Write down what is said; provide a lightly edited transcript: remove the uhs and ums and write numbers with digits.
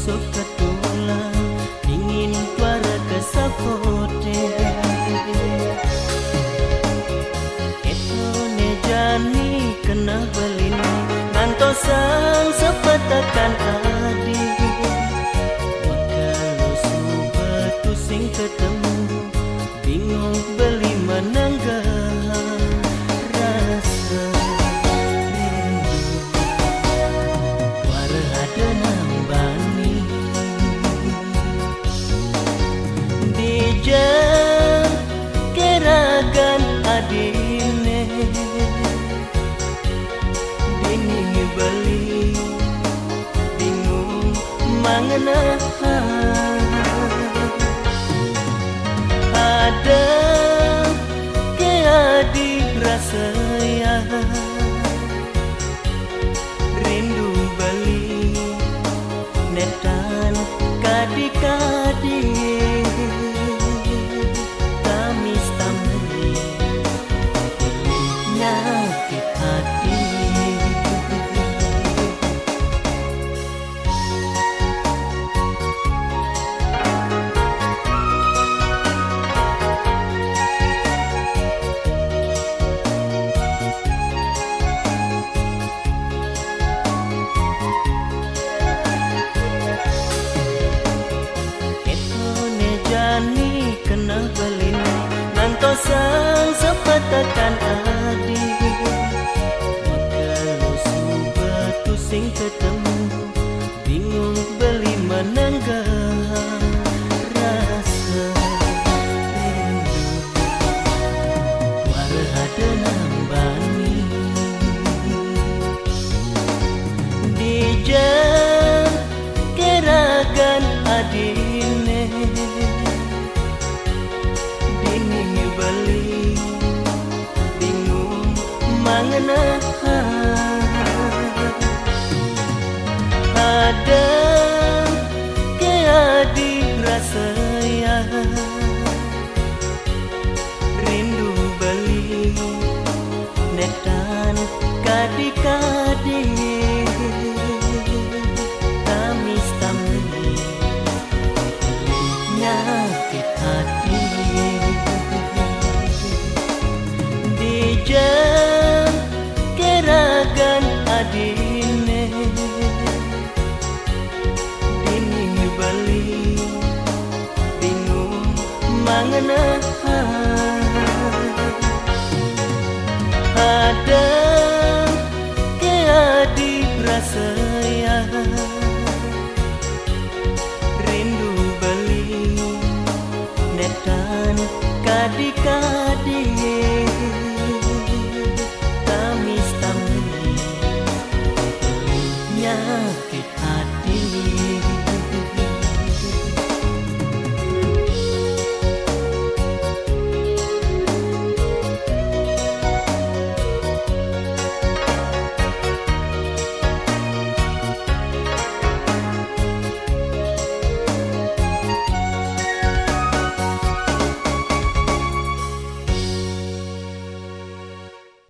sok ketulang dingin tuara kesapote etone jani kena belini ngantosang sepetakan adi wakalo subatu sing ketemu bingung beli menanggah rasa rindu warahada nambani dijak keragan adine dingin beli bingung mangena ada ke adik rasa ya rindu beli netan kadi-kadi tamis tamri nyakit hati kena belini ngantosang sepetakan adi wakalo subatu sing ketemu bingung beli menanggah rasa rindu warahada nambani dijak keragan adine beli bingung mangena ada ke adik rasa ya rindu beli netan kadi-kadi tamis tamri nyakit hati dijak keragan adine dingin beli bingung mangena ada ke adik rasa ya rindu beli netan kadi-kadi tamis tamri nyakit hati